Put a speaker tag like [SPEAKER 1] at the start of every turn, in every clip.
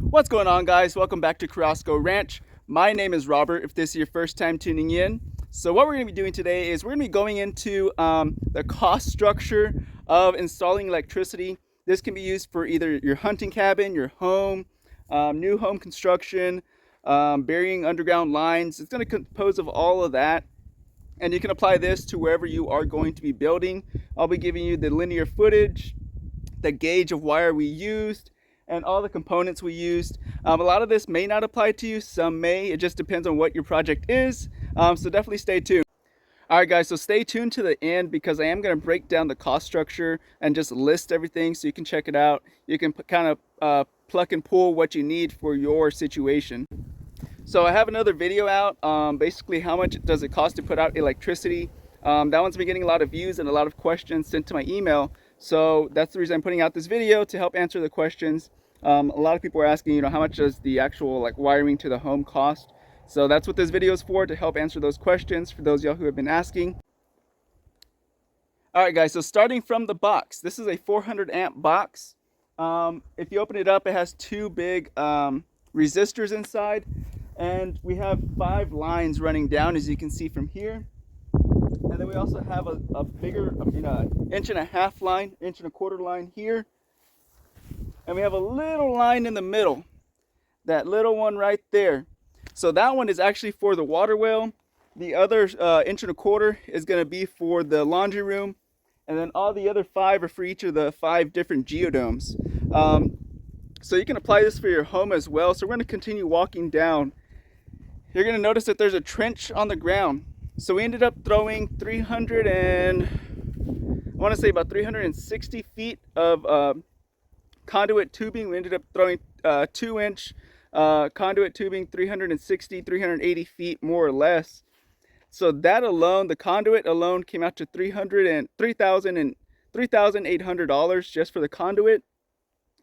[SPEAKER 1] What's going on, guys? Welcome back to Carrasco Ranch. My name is Robert, if this is your first time tuning in. So what we're going to be doing today is we're going to be going into the cost structure of installing electricity. This can be used for either your hunting cabin, your home, new home construction, burying underground lines. It's going to compose of all of that. And you can apply this to wherever you are going to be building. I'll be giving you the linear footage, the gauge of wire we used, and all the components we used. A lot of this may not apply to you, some may. It just depends on what your project is. So definitely stay tuned. All right, guys, so stay tuned to the end because I am going to break down the cost structure and just list everything so you can check it out. You can kind of pluck and pull what you need for your situation. So I have another video out, basically how much does it cost to put out electricity. That one's been getting a lot of views and a lot of questions sent to my email. So that's the reason I'm putting out this video, to help answer the questions. A lot of people are asking, how much does the actual wiring to the home cost? So that's what this video is for, to help answer those questions for those of y'all who have been asking. All right, guys, so starting from the box, this is a 400 amp box. If you open it up, it has two big resistors inside, and we have 5 lines running down, as you can see from here. And then we also have a bigger, inch and a half line, inch and a quarter line here. And we have a little line in the middle, that little one right there. So that one is actually for the water well. The other inch and a quarter is going to be for the laundry room. And then all the other 5 are for each of the 5 different geodomes. So you can apply this for your home as well. So we're going to continue walking down. You're going to notice that there's a trench on the ground. So we ended up throwing about 360 feet of conduit tubing. We ended up throwing 2-inch conduit tubing, 380 feet more or less. So that alone, the conduit alone, came out to $3,800 just for the conduit.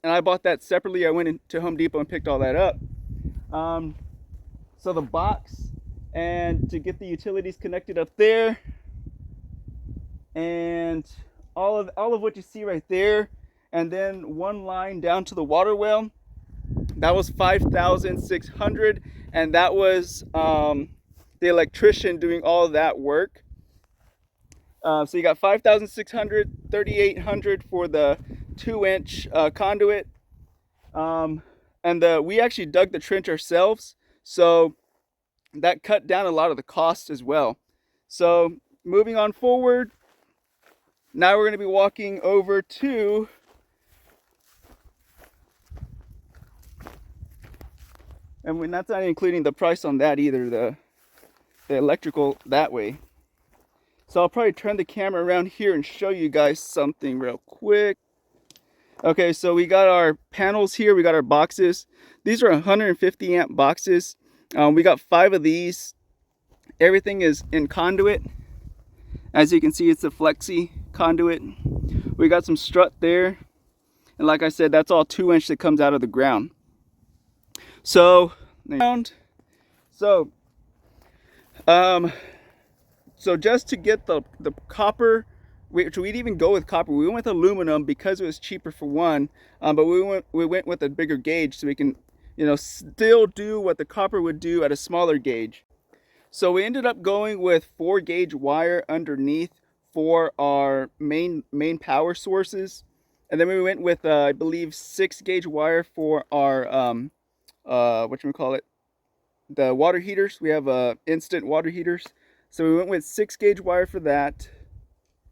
[SPEAKER 1] And I bought that separately. I went into Home Depot and picked all that up. So the box, and to get the utilities connected up there, and all of what you see right there, and then one line down to the water well, that was $5,600, and that was the electrician doing all of that work. So you got $5,600, $3,800 for the 2-inch conduit, and we actually dug the trench ourselves, so that cut down a lot of the cost as well. So moving on forward, now we're going to be walking over to and that's not including the price on that either, the electrical that way. So I'll probably turn the camera around here and show you guys something real quick. Okay, so we got our panels here, we got our boxes. These are 150 amp boxes. We got 5 of these. Everything is in conduit. As you can see, it's a flexi conduit. We got some strut there. And like I said, that's all 2-inch that comes out of the ground. So just to get the copper, which we'd even go with copper, we went with aluminum because it was cheaper for one, but we went with a bigger gauge so we can still do what the copper would do at a smaller gauge. So we ended up going with 4-gauge wire underneath for our main power sources, and then we went with I believe 6-gauge wire for our the water heaters. We have instant water heaters, so we went with 6-gauge wire for that.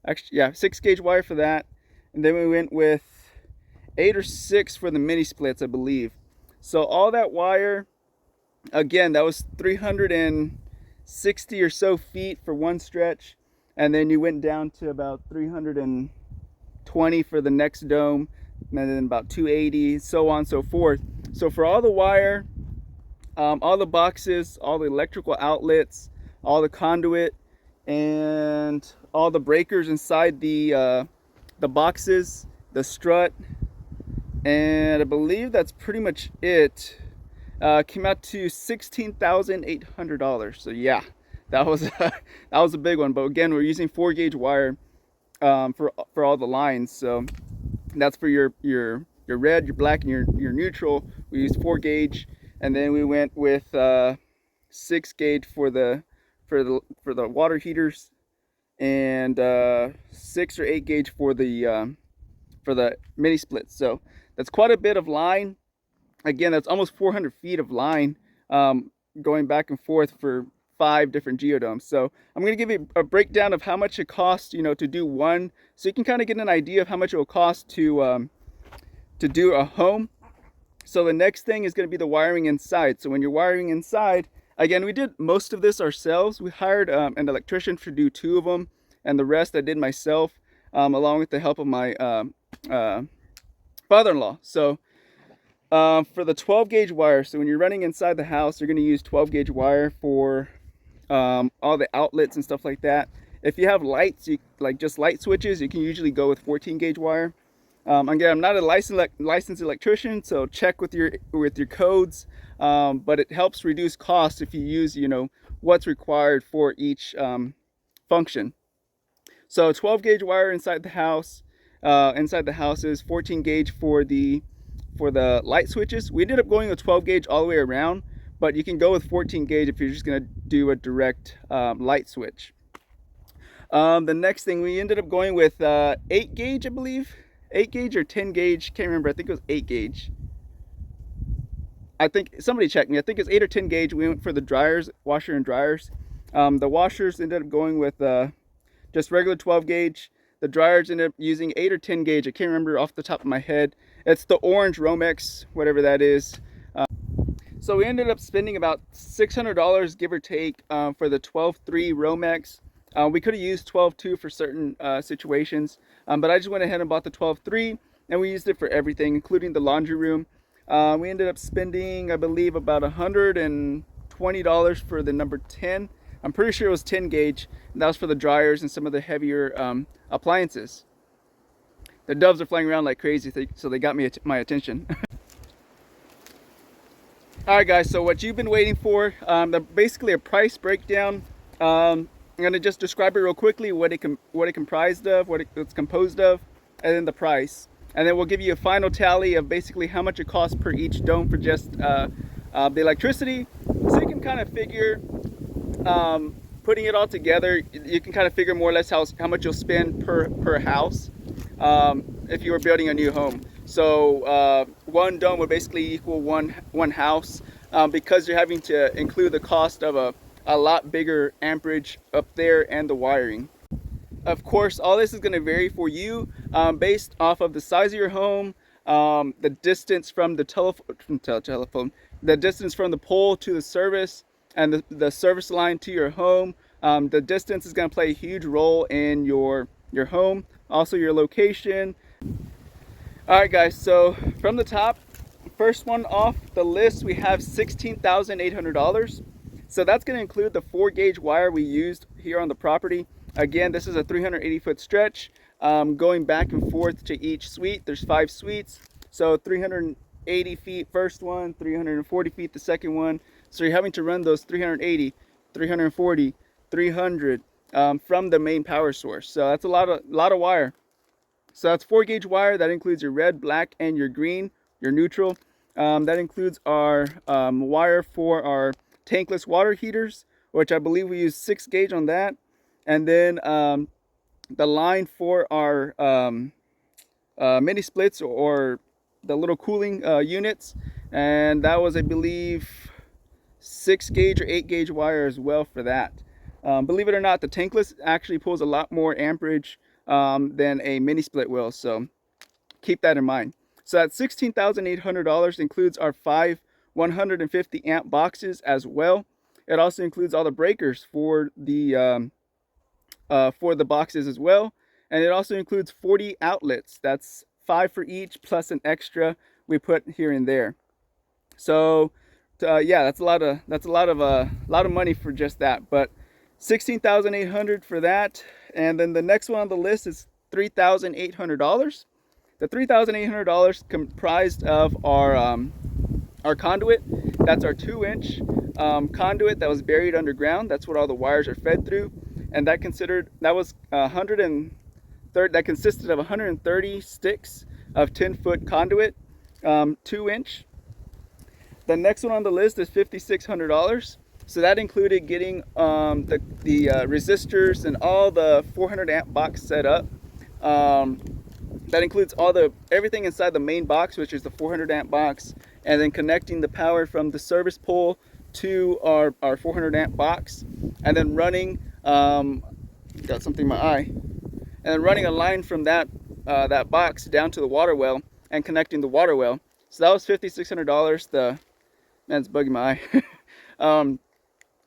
[SPEAKER 1] Actually, yeah, 6-gauge wire for that, and then we went with 8 or 6 for the mini splits, I believe. So all that wire, again, that was 360 or so feet for one stretch, and then you went down to about 320 for the next dome, and then about 280, so on and so forth. So for all the wire, all the boxes, all the electrical outlets, all the conduit, and all the breakers inside the boxes, the strut, and I believe that's pretty much it. Came out to $16,800. So yeah, that was a big one. But again, we're using 4-gauge wire for all the lines. So that's for your red, your black, and your neutral. We used 4 gauge, and then we went with 6 gauge for the water heaters, and 6 or 8 gauge for the mini splits. So that's quite a bit of line. Again, that's almost 400 feet of line going back and forth for 5 different geodomes. So I'm going to give you a breakdown of how much it costs, to do one, so you can kind of get an idea of how much it will cost to do a home. So the next thing is going to be the wiring inside. So when you're wiring inside, again, we did most of this ourselves. We hired an electrician to do 2 of them, and the rest I did myself, along with the help of my father-in-law. So for the 12 gauge wire, so when you're running inside the house, you're going to use 12 gauge wire for all the outlets and stuff like that. If you have lights, like just light switches, you can usually go with 14 gauge wire. Again, I'm not a licensed electrician, so check with your codes, but it helps reduce costs if you use what's required for each function. So 12 gauge wire inside the house. Inside the house is 14 gauge for the light switches. We ended up going with 12 gauge all the way around, but you can go with 14 gauge if you're just going to do a direct light switch. The next thing, we ended up going with 8 gauge, I believe. 8 gauge or 10 gauge, can't remember. I think it was 8 gauge. I think somebody checked me. I think it's 8 or 10 gauge. We went for the dryers, washer and dryers. The washers ended up going with just regular 12 gauge. The dryers ended up using 8 or 10 gauge. I can't remember off the top of my head. It's the orange Romex, whatever that is. So we ended up spending about $600, give or take, for the 12.3 Romex. We could have used 12.2 for certain situations, but I just went ahead and bought the 12.3, and we used it for everything, including the laundry room. We ended up spending, I believe, about $120 for the number 10. I'm pretty sure it was 10 gauge, and that was for the dryers and some of the heavier appliances. The doves are flying around like crazy, so they got my attention. All right, guys, so what you've been waiting for, basically a price breakdown. I'm going to just describe it real quickly, what it comprised of, what it's composed of, and then the price. And then we'll give you a final tally of basically how much it costs per each dome for just the electricity. So you can kind of figure, putting it all together, you can kind of figure more or less how much you'll spend per house if you were building a new home. So one dome would basically equal one house, because you're having to include the cost of a lot bigger amperage up there and the wiring. Of course, all this is going to vary for you based off of the size of your home, the distance from the telephone, the distance from the pole to the service, and the service line to your home. The distance is going to play a huge role in your home, also your location. All right, guys, so from the top, first one off the list, we have $16,800. So that's going to include the 4 gauge wire we used here on the property. Again, this is a 380 foot stretch going back and forth to each suite. There's 5 suites, so 380 feet first one, 340 feet the second one. So you're having to run those 380, 340, 300 from the main power source. So that's a lot of wire. So that's 4 gauge wire. That includes your red, black, and your green, your neutral. That includes our wire for our tankless water heaters, which I believe we use 6 gauge on that. And then the line for our mini splits, or the little cooling units. And that was, I believe, 6 gauge or 8 gauge wire as well for that. Believe it or not, the tankless actually pulls a lot more amperage than a mini split will, so keep that in mind. So that $16,800 includes our 5 150 amp boxes as well. It also includes all the breakers for the boxes as well, and it also includes 40 outlets. That's 5 for each plus an extra we put here and there. So yeah, that's a lot of money for just that. But $16,800 for that. And then the next one on the list is $3,800. The $3,800 comprised of our conduit. That's our 2-inch conduit that was buried underground. That's what all the wires are fed through. And that consisted of 130 sticks of 10-foot conduit. 2-inch. The next one on the list is $5,600. So that included getting the resistors and all the 400 amp box set up. That includes everything inside the main box, which is the 400 amp box, and then connecting the power from the service pole to our 400 amp box, and then running got something in my eye, and then running a line from that box down to the water well and connecting the water well. So that was $5,600. It's bugging my eye.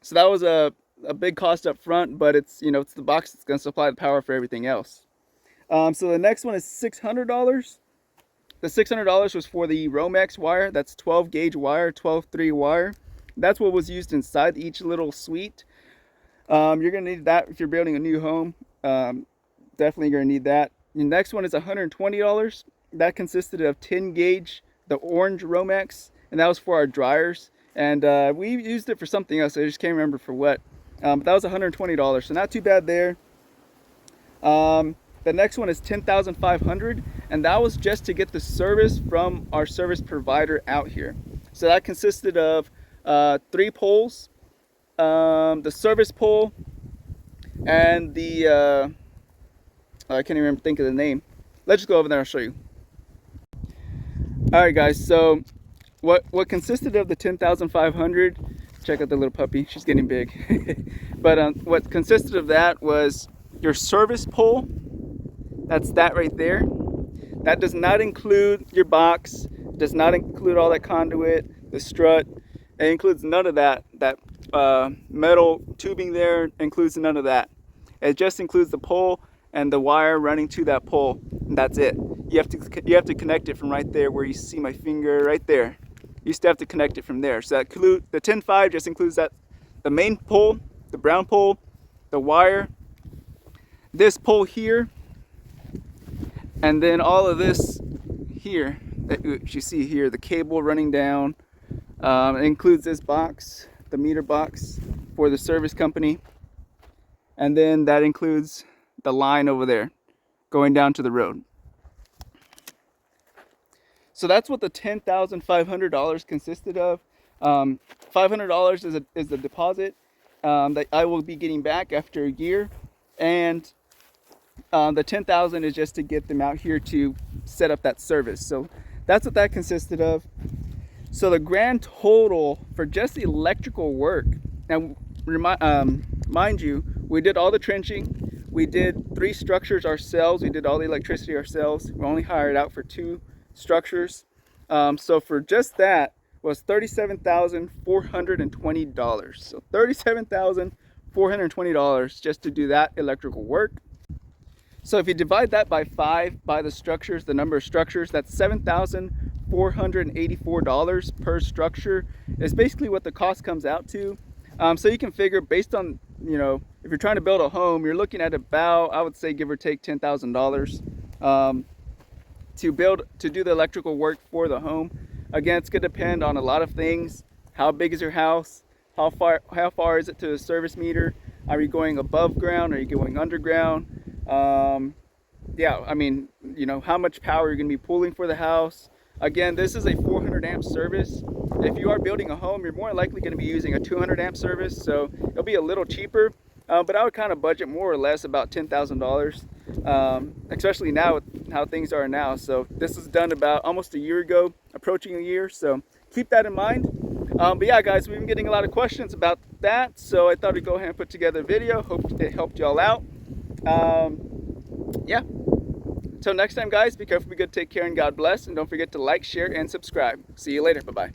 [SPEAKER 1] So that was a big cost up front, but it's it's the box that's going to supply the power for everything else. So the next one is $600. The $600 was for the Romex wire. That's 12 gauge wire, 12-3 wire. That's what was used inside each little suite. You're going to need that if you're building a new home. Definitely going to need that. The next one is $120. That consisted of 10 gauge, the orange Romex, and that was for our dryers. And we used it for something else. I just can't remember for what. But that was $120, so not too bad there. The next one is $10,500, and that was just to get the service from our service provider out here. So that consisted of 3 poles, the service pole, and the I can't even think of the name. Let's just go over there and I'll show you. All right, guys. So what consisted of the $10,500? Check out the little puppy. She's getting big. But what consisted of that was your service pole. That's that right there. That does not include your box, does not include all that conduit, the strut. It includes none of that. That metal tubing there includes none of that. It just includes the pole and the wire running to that pole, and that's it. You have to connect it from right there where you see my finger right there. You still have to connect it from there. So that the 10.5 just includes that, the main pole, the brown pole, the wire, this pole here, and then all of this here that you see here, the cable running down. It includes this box, the meter box for the service company, and then that includes the line over there going down to the road. So that's what the $10,500 consisted of. $500 is the deposit that I will be getting back after a year, and the $10,000 is just to get them out here to set up that service. So that's what that consisted of. So the grand total for just the electrical work, now mind you, we did all the trenching, we did 3 structures ourselves, we did all the electricity ourselves, we only hired out for 2 structures. So for just that was $37,420. So $37,420 just to do that electrical work. So if you divide that by 5 by the structures, the number of structures, that's $7,484 per structure is basically what the cost comes out to. So you can figure based on, if you're trying to build a home, you're looking at about, I would say, give or take $10,000 to do the electrical work for the home. Again, it's going to depend on a lot of things. How big is your house? How far is it to the service meter? Are you going above ground? Are you going underground? Yeah, I mean, how much power you're going to be pulling for the house. Again, this is a 400 amp service. If you are building a home, you're more likely going to be using a 200 amp service, so it'll be a little cheaper. But I would kind of budget more or less about $10,000, especially now with how things are now. So this was done about almost a year ago, approaching a year. So keep that in mind. But yeah, guys, we've been getting a lot of questions about that. So I thought I'd go ahead and put together a video. Hope it helped y'all out. Yeah. Until next time, guys, be careful, be good, take care, and God bless. And don't forget to like, share, and subscribe. See you later. Bye-bye.